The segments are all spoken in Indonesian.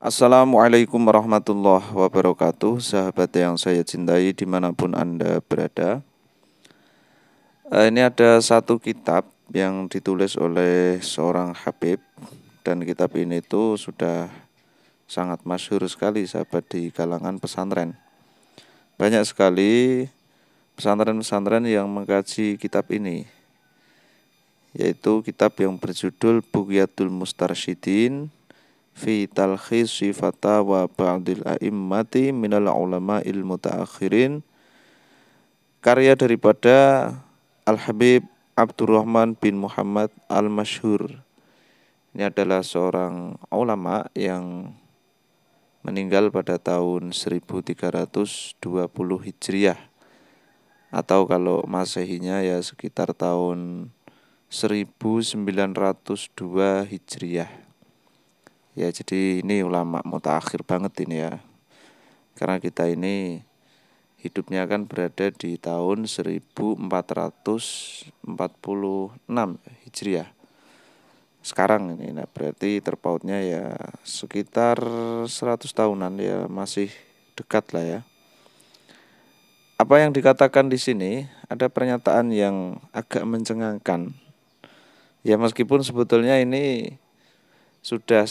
Assalamualaikum warahmatullahi wabarakatuh. Sahabat yang saya cintai dimanapun Anda berada. Ini ada satu kitab yang ditulis oleh seorang Habib. Dan kitab ini tuh sudah sangat masyhur sekali sahabat di kalangan pesantren. Banyak sekali pesantren-pesantren yang mengkaji kitab ini, yaitu kitab yang berjudul Bughyatul Mustarsyidin fi talkhisi fatawa ba'dil a'immati minal ulama'il mutaakhirin, karya daripada Al-Habib Abdurrahman bin Muhammad Al-Masyhur. Ini adalah seorang ulama yang meninggal pada tahun 1320 Hijriah, atau kalau Masehinya ya sekitar tahun 1902 Hijriah. Ya, jadi ini ulama mutaakhir banget ini ya. Karena kita ini hidupnya kan berada di tahun 1446 Hijriah. Sekarang ini, nah berarti terpautnya ya sekitar 100 tahunan ya, masih dekat lah ya. Apa yang dikatakan di sini, ada pernyataan yang agak mencengangkan. Ya meskipun sebetulnya ini sudah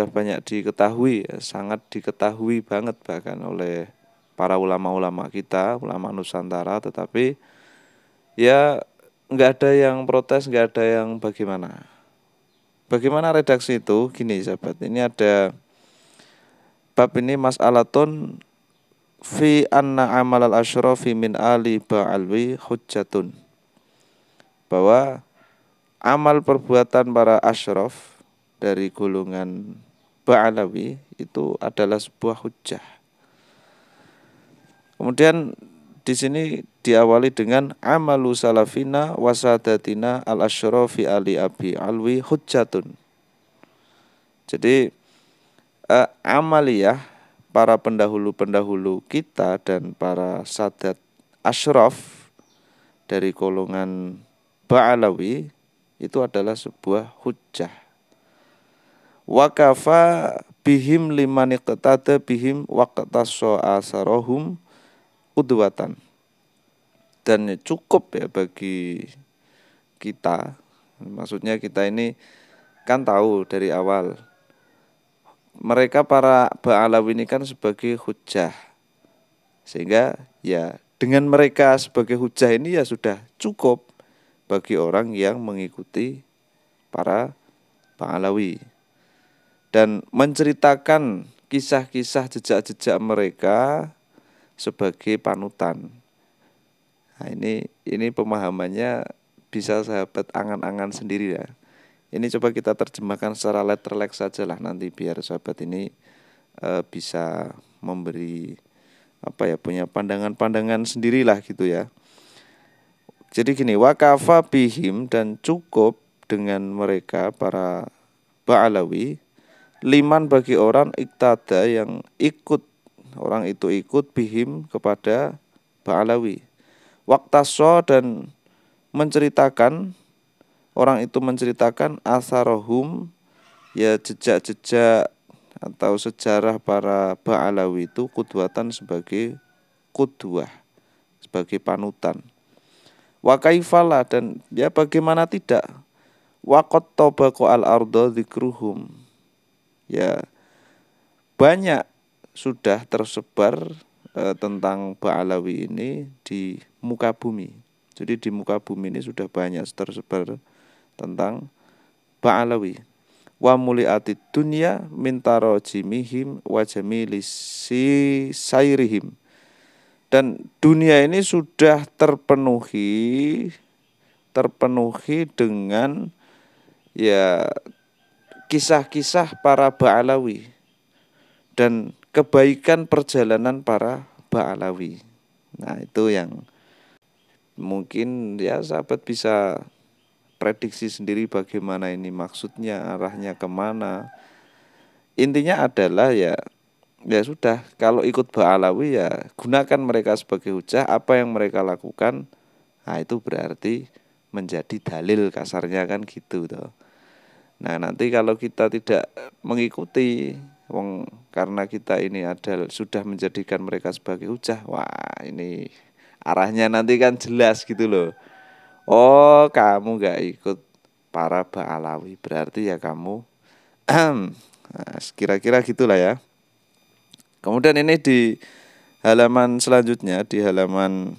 banyak diketahui, sangat diketahui banget bahkan oleh para ulama-ulama kita, ulama Nusantara, tetapi ya nggak ada yang protes, nggak ada yang bagaimana. Bagaimana redaksi itu? Gini sahabat, ini ada bab ini mas'alatun fi anna amal al-asyrafi min ali ba'alwi hujjatun, bahwa amal perbuatan para asyraf dari golongan Ba'alawi itu adalah sebuah hujjah. Kemudian di sini diawali dengan amalu salafina wasadatina al-asyrafi ali abi alwi hujjatun. Jadi amaliyah para pendahulu-pendahulu kita dan para sadat asyraf dari golongan Ba'alawi itu adalah sebuah hujjah. Wakafa bihim liman iqtada bihim waqtaso asarohum udwatan. Dan cukup ya bagi kita, maksudnya kita ini kan tahu dari awal mereka para Ba'alawi ini kan sebagai hujjah, sehingga ya dengan mereka sebagai hujjah ini ya sudah cukup bagi orang yang mengikuti para Ba'alawi dan menceritakan kisah-kisah jejak-jejak mereka sebagai panutan. Nah, ini pemahamannya bisa sahabat angan-angan sendiri ya. Ini coba kita terjemahkan secara letterlek saja lah nanti biar sahabat ini bisa memberi punya pandangan-pandangan sendirilah gitu ya. Jadi gini, wakafa bihim, dan cukup dengan mereka para Ba'alawi, liman bagi orang iktada yang ikut, orang itu ikut bihim kepada Ba'alawi, waktaso, dan menceritakan, orang itu menceritakan asarohum, ya jejak-jejak atau sejarah para Ba'alawi itu kudwatan sebagai kudwah, sebagai panutan. Wa kaifala, dan ya bagaimana tidak, waqat tabaqo al-ardo dzikruhum, ya banyak sudah tersebar tentang Ba'alawi ini di muka bumi. Jadi di muka bumi ini sudah banyak tersebar tentang Ba'alawi. Wa muliatid dunya min tarajimihim wa jamili sairihim, dan dunia ini sudah terpenuhi dengan ya kisah-kisah para Ba'alawi dan kebaikan perjalanan para Ba'alawi. Nah, itu yang mungkin ya sahabat bisa prediksi sendiri bagaimana ini maksudnya, arahnya kemana. Intinya adalah ya sudah, kalau ikut Ba'alawi ya gunakan mereka sebagai hujah. Apa yang mereka lakukan, nah itu berarti menjadi dalil, kasarnya kan gitu toh. Nah nanti kalau kita tidak mengikuti Karena kita ini sudah menjadikan mereka sebagai hujah. Wah, ini arahnya nanti kan jelas gitu loh. Oh, kamu gak ikut para Ba'alawi, berarti ya kamu nah, kira-kira gitulah ya. Kemudian ini di halaman selanjutnya, di halaman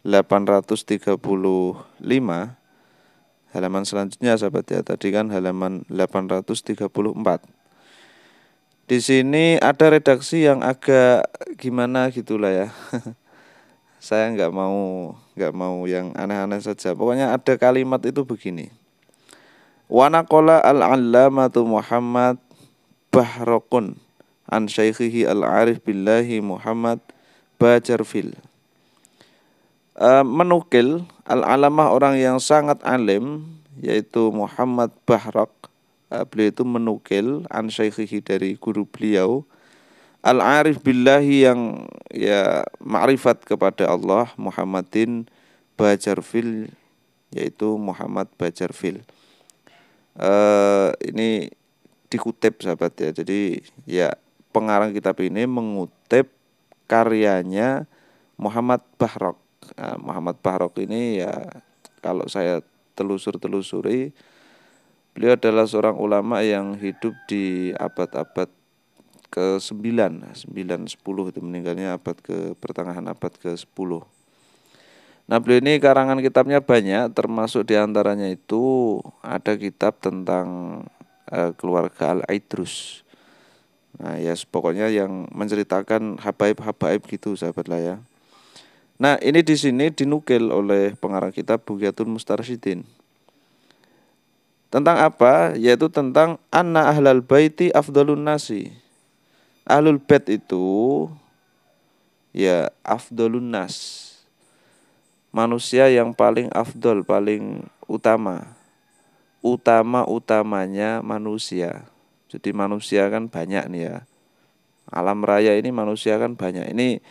835, halaman selanjutnya sahabat ya, tadi kan halaman 834. Di sini ada redaksi yang agak gimana gitulah ya. Saya nggak mau yang aneh-aneh saja. Pokoknya ada kalimat itu begini. Wa naqala al-allamatu Muhammad Bahrokun an syaikhihi al-arif billahi Muhammad Bajarfil. Menukil al-alamah orang yang sangat alim yaitu Muhammad Bahrok. Beliau itu menukil an syaikhihi dari guru beliau al-arif billahi yang ya ma'rifat kepada Allah Muhammadin Bajarfil, yaitu Muhammad Bajarfil. Ini dikutip sahabat ya. Jadi ya pengarang kitab ini mengutip karyanya Muhammad Bahrok. Nah, Muhammad Bahrok ini ya kalau saya telusuri, beliau adalah seorang ulama yang hidup di abad-abad ke-9, 9, 10 itu, meninggalnya pertengahan abad ke-10. Nah, beliau ini karangan kitabnya banyak, termasuk diantaranya itu ada kitab tentang keluarga Al-Aidrus. Nah, ya pokoknya yang menceritakan habaib-habaib gitu sahabat lah ya. Nah, ini di sini dinukil oleh pengarang kitab Bugyatul Mustarsyidin. Tentang apa? Yaitu tentang anna ahlal baiti afdalun nasi. Ahlul bait itu ya afdalun nas. Manusia yang paling afdol, paling utama. Utama-utamanya manusia. Jadi manusia kan banyak nih ya. Alam raya ini manusia kan banyak. Ini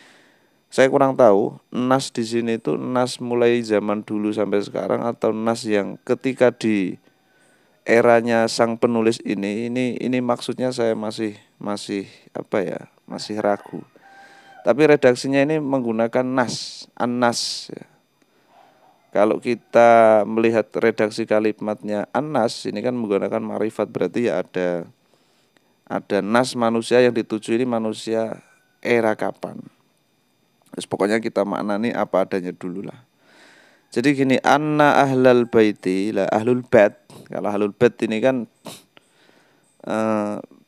saya kurang tahu nas di sini itu nas mulai zaman dulu sampai sekarang atau nas yang ketika di eranya sang penulis ini maksudnya saya masih apa ya, masih ragu. Tapi redaksinya ini menggunakan nas, an-nas ya. Kalau kita melihat redaksi kalimatnya an-nas ini kan menggunakan ma'rifat, berarti ya ada nas manusia yang dituju ini manusia era kapan. Terus pokoknya kita maknani apa adanya dulu lah. Jadi gini, anna ahlal baiti lah, ahlul bait. Kalau ahlul bait ini kan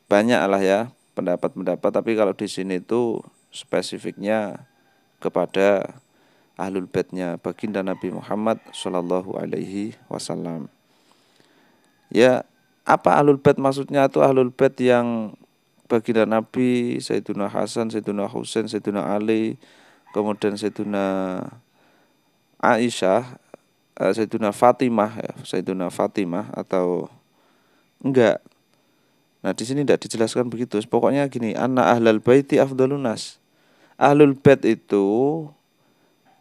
banyak lah ya pendapat-pendapat, tapi kalau di sini itu spesifiknya kepada ahlul baitnya baginda Nabi Muhammad Shallallahu Alaihi Wasallam. Ya, apa ahlul bait maksudnya? Itu ahlul bait yang baginda Nabi, Sayyiduna Hasan, Sayyiduna Husain, Sayyiduna Ali, kemudian Sayyiduna Aisyah, Sayyiduna Fatimah ya, Sayyiduna Fatimah atau enggak. Nah, di sini tidak dijelaskan begitu. Pokoknya gini, anna ahlal baiti afdalun nas. Ahlul bait itu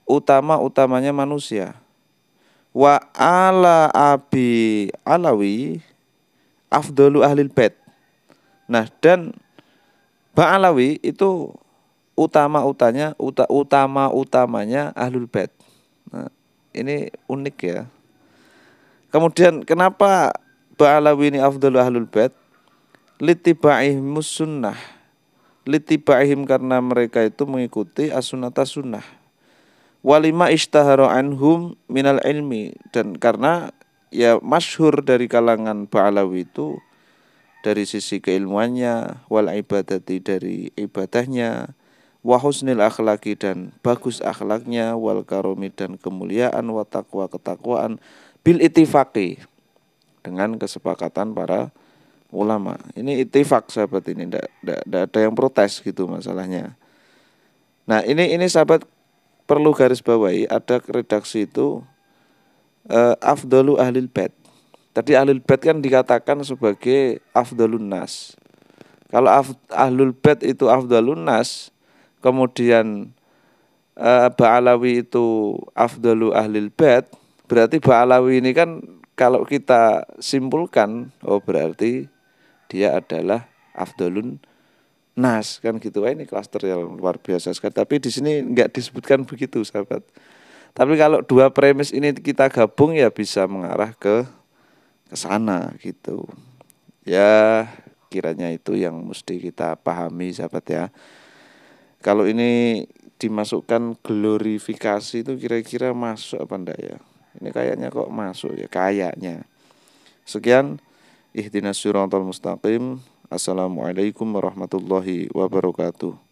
utamanya manusia. Wa ala abi alawi afdalu ahlil bait. Nah, dan Ba'alawi itu utama-utamanya ahlul bait. Nah, ini unik ya. Kemudian kenapa Ba'alawi ini afdalu ahlul bait? Litiba'ihim sunnah. Litiba'ihim karena mereka itu mengikuti as-sunnata sunnah. Walima ishtahara anhum minal ilmi, dan karena ya masyhur dari kalangan Ba'alawi itu dari sisi keilmuannya, wal ibadati dari ibadahnya, wa husnil akhlaki dan bagus akhlaknya, wal karomi dan kemuliaan, wa taqwa ketakwaan, bil ittifaqi dengan kesepakatan para ulama. Ini ittifaq sahabat, ini tidak ada yang protes gitu masalahnya. Nah, ini sahabat perlu garis bawahi, ada redaksi itu afdalu ahlil bait. Tadi ahlul bait kan dikatakan sebagai afdalun nas. Kalau ahlul bait itu afdalun nas, kemudian Ba'alawi itu afdalu ahlil bait, berarti Ba'alawi ini kan kalau kita simpulkan, oh berarti dia adalah afdalun nas kan gitu. Wah, ini klaster yang luar biasa sekali. Tapi di sini nggak disebutkan begitu, sahabat. Tapi kalau dua premis ini kita gabung ya bisa mengarah ke sana gitu. Ya, kiranya itu yang mesti kita pahami, sahabat ya. Kalau ini dimasukkan glorifikasi itu kira-kira masuk apa enggak ya? Ini kayaknya kok masuk ya, kayaknya. Sekian, ihdinas siratal mustaqim. Assalamualaikum warahmatullahi wabarakatuh.